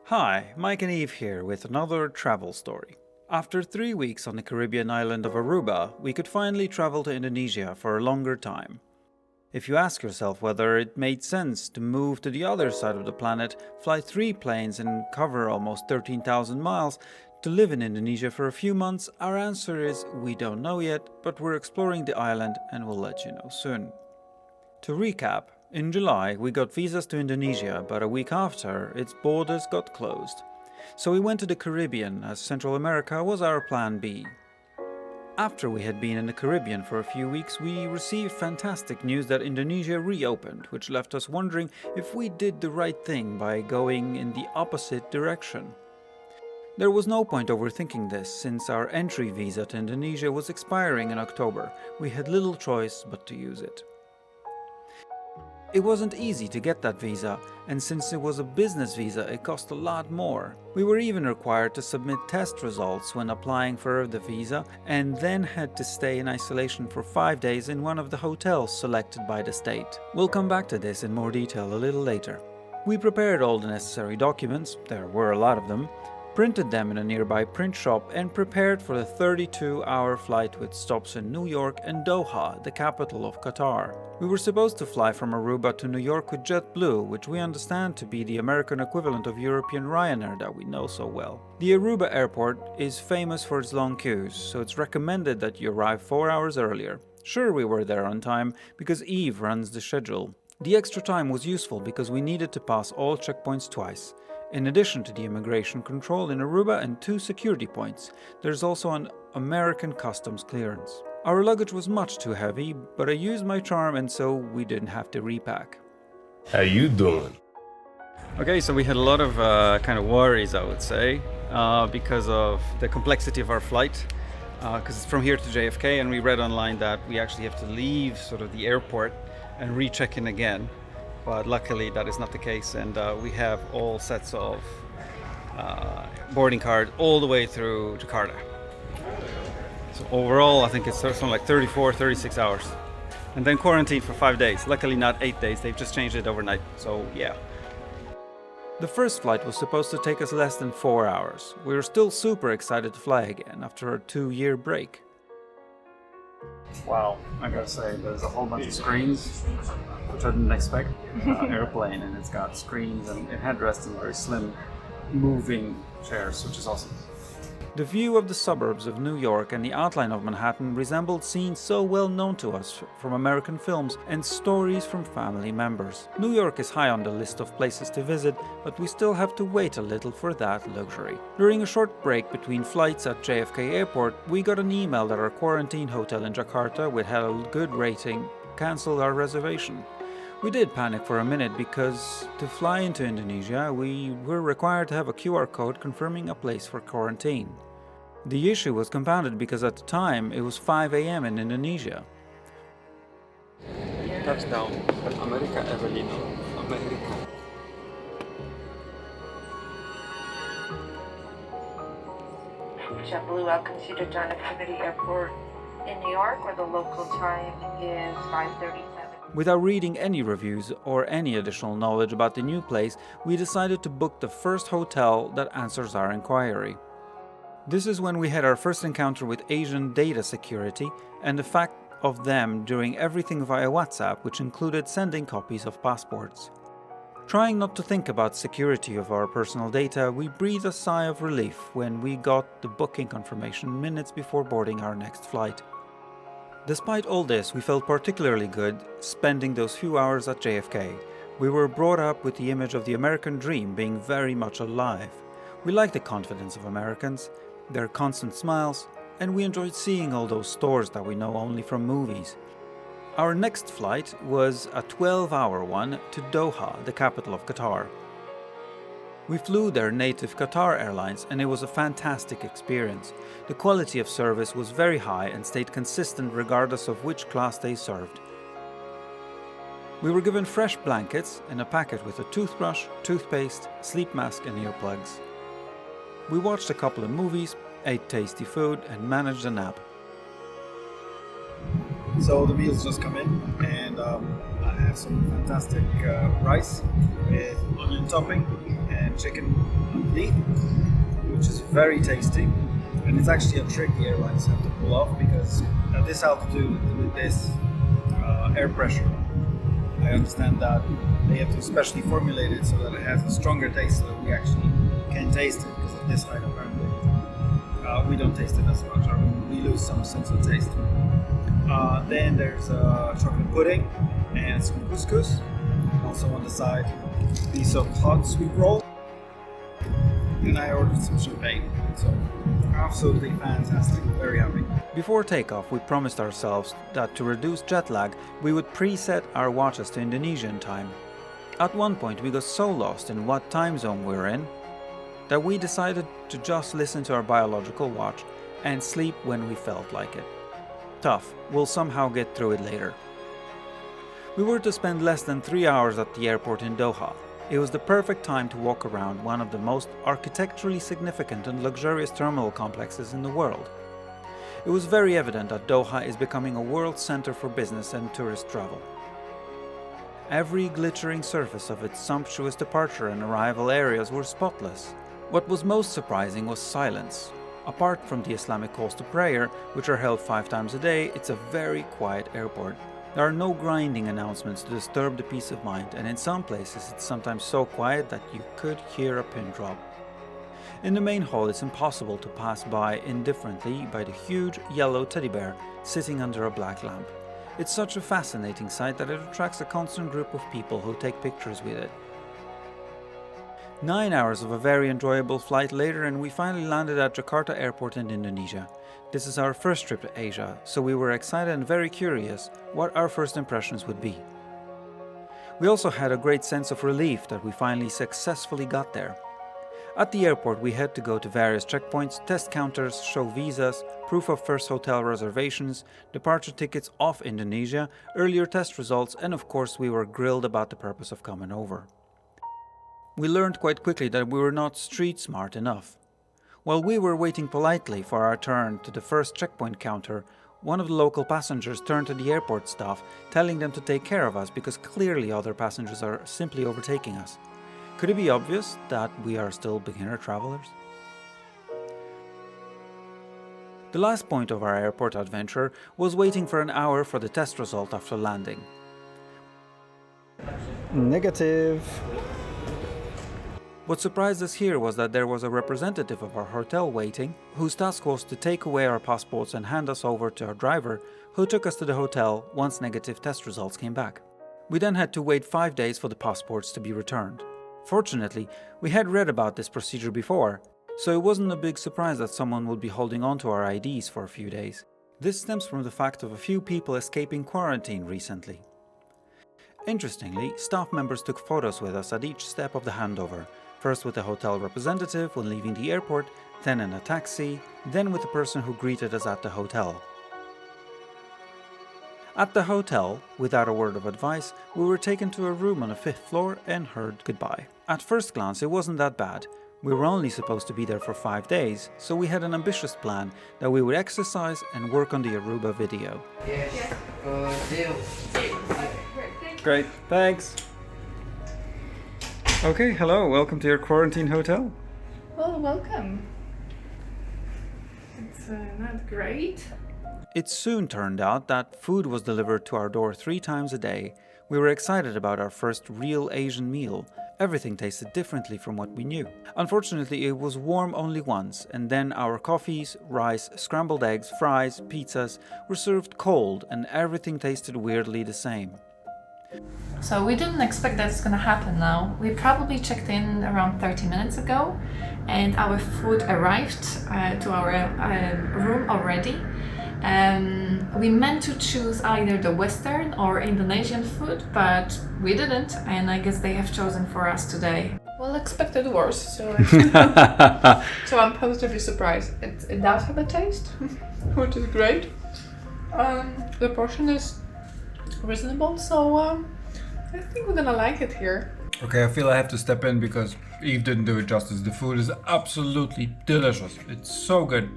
Hi, Mike and Eve here with another travel story. After 3 weeks on the Caribbean island of Aruba, we could finally travel to Indonesia for a longer time. If you ask yourself whether it made sense to move to the other side of the planet, fly 3 planes and cover almost 13,000 miles to live in Indonesia for a few months, our answer is we don't know yet, but we're exploring the island and we'll let you know soon. To recap, in July we got visas to Indonesia, but a week after, its borders got closed. So we went to the Caribbean, as Central America was our plan B. After we had been in the Caribbean for a few weeks, we received fantastic news that Indonesia reopened, which left us wondering if we did the right thing by going in the opposite direction. There was no point overthinking this, since our entry visa to Indonesia was expiring in October. We had little choice but to use it. It wasn't easy to get that visa, and since it was a business visa, it cost a lot more. We were even required to submit test results when applying for the visa, and then had to stay in isolation for 5 days in one of the hotels selected by the state. We'll come back to this in more detail a little later. We prepared all the necessary documents, there were a lot of them, printed them in a nearby print shop, and prepared for the 32-hour flight with stops in New York and Doha, the capital of Qatar. We were supposed to fly from Aruba to New York with JetBlue, which we understand to be the American equivalent of European Ryanair that we know so well. The Aruba airport is famous for its long queues, so it's recommended that you arrive 4 hours earlier. Sure, we were there on time, because Eve runs the schedule. The extra time was useful because we needed to pass all checkpoints twice. In addition to the immigration control in Aruba and 2 security points, there's also an American customs clearance. Our luggage was much too heavy, but I used my charm and so we didn't have to repack. How you doing? Okay, so we had a lot of kind of worries, I would say, because of the complexity of our flight. Because it's from here to JFK, and we read online that we actually have to leave sort of the airport and recheck in again. But luckily that is not the case, and we have all sets of boarding cards all the way through Jakarta. So overall I think it's something like 36 hours. And then quarantine for 5 days. Luckily not 8 days, they've just changed it overnight, so yeah. The first flight was supposed to take us less than 4 hours. We were still super excited to fly again after a 2-year break. Wow, I gotta say, there's a whole bunch of screens, which I didn't expect. Airplane, and it's got screens and headrests and very slim moving chairs, which is awesome. The view of the suburbs of New York and the outline of Manhattan resembled scenes so well known to us from American films and stories from family members. New York is high on the list of places to visit, but we still have to wait a little for that luxury. During a short break between flights at JFK Airport, we got an email that our quarantine hotel in Jakarta, which had a good rating, cancelled our reservation. We did panic for a minute because to fly into Indonesia, we were required to have a QR code confirming a place for quarantine. The issue was compounded because at the time it was 5 a.m. in Indonesia. Touchdown, America Evelino, America. JetBlue welcomes you to John F. Kennedy Airport in New York, where the local time is 5:37. Without reading any reviews or any additional knowledge about the new place, we decided to book the first hotel that answers our inquiry. This is when we had our first encounter with Asian data security and the fact of them doing everything via WhatsApp, which included sending copies of passports. Trying not to think about security of our personal data, we breathed a sigh of relief when we got the booking confirmation minutes before boarding our next flight. Despite all this, we felt particularly good spending those few hours at JFK. We were brought up with the image of the American dream being very much alive. We liked the confidence of Americans, their constant smiles, and we enjoyed seeing all those stores that we know only from movies. Our next flight was a 12-hour one to Doha, the capital of Qatar. We flew their native Quatar Airlines, and it was a fantastic experience. The quality of service was very high and stayed consistent regardless of which class they served. We were given fresh blankets and a packet with a toothbrush, toothpaste, sleep mask and earplugs. We watched a couple of movies, ate tasty food and managed a nap. So the meals just come in, and I have some fantastic rice with onion topping and chicken underneath, which is very tasty. And it's actually a trick the airlines have to pull off, because at this altitude, with this air pressure, I understand that they have to specially formulate it so that it has a stronger taste, so that we actually can taste it, because at this height apparently we don't taste it as much, or we lose some sense of taste. Then there's chocolate pudding and some couscous. Also on the side, a piece of hot sweet roll. And I ordered some champagne. So absolutely fantastic, very happy. Before takeoff, we promised ourselves that to reduce jet lag, we would preset our watches to Indonesian time. At one point, we got so lost in what time zone we were in that we decided to just listen to our biological watch and sleep when we felt like it. Tough, we'll somehow get through it later. We were to spend less than 3 hours at the airport in Doha. It was the perfect time to walk around one of the most architecturally significant and luxurious terminal complexes in the world. It was very evident that Doha is becoming a world center for business and tourist travel. Every glittering surface of its sumptuous departure and arrival areas were spotless. What was most surprising was silence. Apart from the Islamic calls to prayer, which are held 5 times a day, it's a very quiet airport. There are no grinding announcements to disturb the peace of mind, and in some places it's sometimes so quiet that you could hear a pin drop. In the main hall, it's impossible to pass by indifferently by the huge yellow teddy bear sitting under a black lamp. It's such a fascinating sight that it attracts a constant group of people who take pictures with it. 9 hours of a very enjoyable flight later, and we finally landed at Jakarta airport in Indonesia. This is our first trip to Asia, so we were excited and very curious what our first impressions would be. We also had a great sense of relief that we finally successfully got there. At the airport, we had to go to various checkpoints, test counters, show visas, proof of first hotel reservations, departure tickets off Indonesia, earlier test results, and of course we were grilled about the purpose of coming over. We learned quite quickly that we were not street smart enough. While we were waiting politely for our turn to the first checkpoint counter, one of the local passengers turned to the airport staff, telling them to take care of us because clearly other passengers are simply overtaking us. Could it be obvious that we are still beginner travelers? The last point of our airport adventure was waiting for an hour for the test result after landing. Negative. What surprised us here was that there was a representative of our hotel waiting, whose task was to take away our passports and hand us over to our driver, who took us to the hotel once negative test results came back. We then had to wait 5 days for the passports to be returned. Fortunately, we had read about this procedure before, so it wasn't a big surprise that someone would be holding on to our IDs for a few days. This stems from the fact of a few people escaping quarantine recently. Interestingly, staff members took photos with us at each step of the handover, first with the hotel representative when leaving the airport, then in a taxi, then with the person who greeted us at the hotel. At the hotel, without a word of advice, we were taken to a room on the 5th floor and heard goodbye. At first glance, it wasn't that bad. We were only supposed to be there for 5 days, so we had an ambitious plan that we would exercise and work on the Aruba video. Yes, deal. Great, thanks! Okay, hello, welcome to your quarantine hotel. Well, welcome. It's not great. It soon turned out that food was delivered to our door 3 times a day. We were excited about our first real Asian meal. Everything tasted differently from what we knew. Unfortunately, it was warm only once, and then our coffees, rice, scrambled eggs, fries, pizzas were served cold, and everything tasted weirdly the same. So we didn't expect that's gonna happen now. We probably checked in around 30 minutes ago and our food arrived to our room already. We meant to choose either the Western or Indonesian food, but we didn't, and I guess they have chosen for us today. Well, expected worse, so so I'm positively surprised. It does have a taste, which is great. The portion is reasonable, so I think we're gonna like it here. Okay, I feel I have to step in because Eve didn't do it justice. The food is absolutely delicious. It's so good.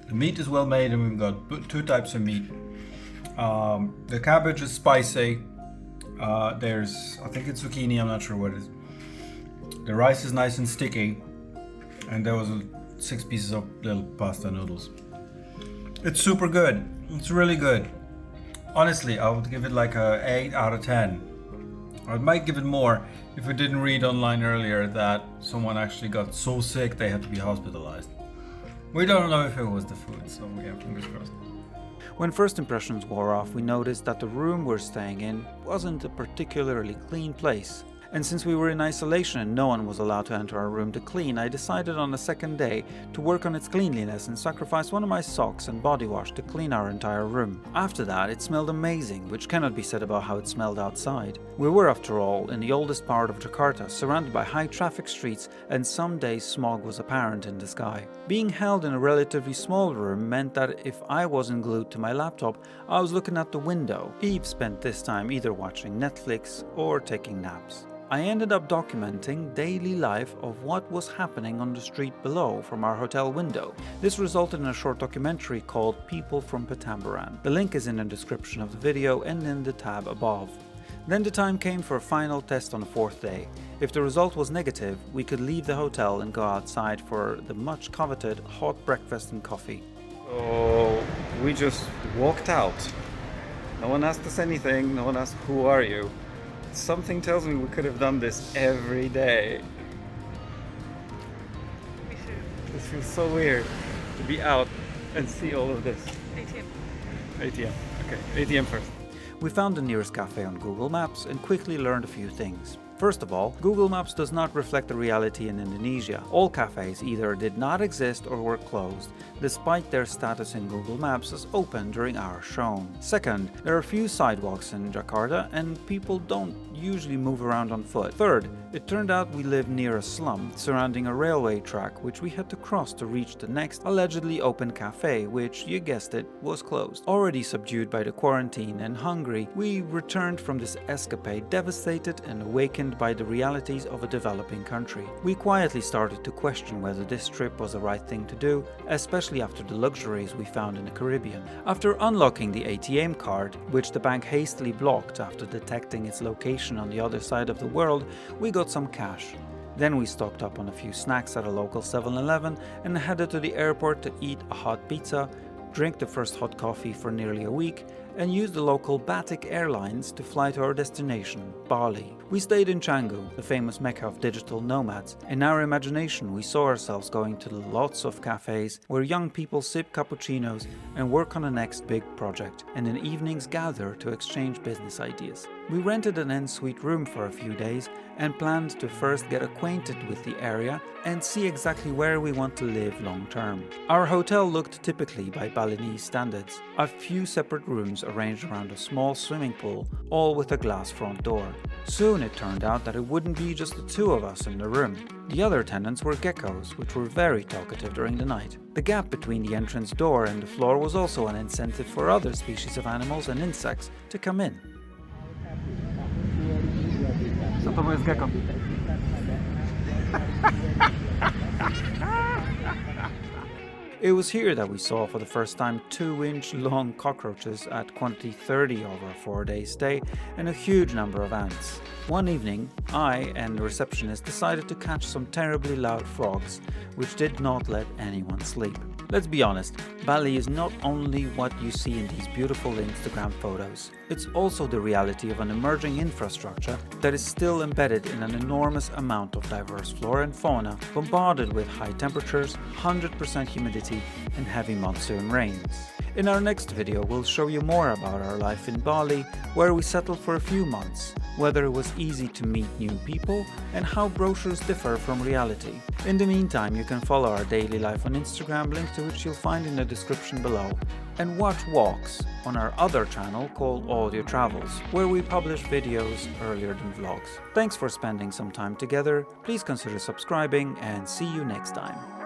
The meat is well made, and we've got 2 types of meat. The cabbage is spicy. There's, I think it's zucchini, I'm not sure what it is. The rice is nice and sticky, and there was 6 pieces of little pasta noodles. It's super good. It's really good. Honestly, I would give it like a 8 out of 10. I might give it more if I didn't read online earlier that someone actually got so sick they had to be hospitalized. We don't know if it was the food, so we have fingers crossed. When first impressions wore off, we noticed that the room we're staying in wasn't a particularly clean place. And since we were in isolation and no one was allowed to enter our room to clean, I decided on the second day to work on its cleanliness and sacrifice one of my socks and body wash to clean our entire room. After that, it smelled amazing, which cannot be said about how it smelled outside. We were, after all, in the oldest part of Jakarta, surrounded by high traffic streets, and some days smog was apparent in the sky. Being held in a relatively small room meant that if I wasn't glued to my laptop, I was looking out the window. Eve spent this time either watching Netflix or taking naps. I ended up documenting daily life of what was happening on the street below from our hotel window. This resulted in a short documentary called People from Petamburan. The link is in the description of the video and in the tab above. Then the time came for a final test on the 4th day. If the result was negative, we could leave the hotel and go outside for the much coveted hot breakfast and coffee. So we just walked out. No one asked us anything, no one asked who are you. Something tells me we could have done this every day. This feels so weird to be out and see all of this. ATM. Okay, ATM first. We found the nearest cafe on Google Maps and quickly learned a few things. First of all, Google Maps does not reflect the reality in Indonesia. All cafes either did not exist or were closed, despite their status in Google Maps as open during hours shown. Second, there are few sidewalks in Jakarta and people don't usually move around on foot. Third, it turned out we lived near a slum surrounding a railway track which we had to cross to reach the next allegedly open cafe, which, you guessed it, was closed. Already subdued by the quarantine and hungry, we returned from this escapade devastated and awakened by the realities of a developing country. We quietly started to question whether this trip was the right thing to do, especially after the luxuries we found in the Caribbean. After unlocking the ATM card, which the bank hastily blocked after detecting its location on the other side of the world, we got some cash. Then we stocked up on a few snacks at a local 7-Eleven and headed to the airport to eat a hot pizza, drink the first hot coffee for nearly a week, and use the local Batik Airlines to fly to our destination, Bali. We stayed in Canggu, the famous mecca of digital nomads. In our imagination, we saw ourselves going to lots of cafes where young people sip cappuccinos and work on the next big project, and in evenings gather to exchange business ideas. We rented an en-suite room for a few days and planned to first get acquainted with the area and see exactly where we want to live long term. Our hotel looked typically by Balinese standards, a few separate rooms arranged around a small swimming pool, all with a glass front door. Soon it turned out that it wouldn't be just the two of us in the room. The other tenants were geckos, which were very talkative during the night. The gap between the entrance door and the floor was also an incentive for other species of animals and insects to come in. Co to jest gecko? It was here that we saw for the first time 2-inch long cockroaches at quantity 30 over a 4-day stay and a huge number of ants. One evening, I and the receptionist decided to catch some terribly loud frogs, which did not let anyone sleep. Let's be honest, Bali is not only what you see in these beautiful Instagram photos. It's also the reality of an emerging infrastructure that is still embedded in an enormous amount of diverse flora and fauna, bombarded with high temperatures, 100% humidity, and heavy monsoon rains. In our next video, we'll show you more about our life in Bali, where we settled for a few months, whether it was easy to meet new people, and how brochures differ from reality. In the meantime, you can follow our daily life on Instagram, link to which you'll find in the description below, and watch walks on our other channel called Audio Travels, where we publish videos earlier than vlogs. Thanks for spending some time together, please consider subscribing, and see you next time.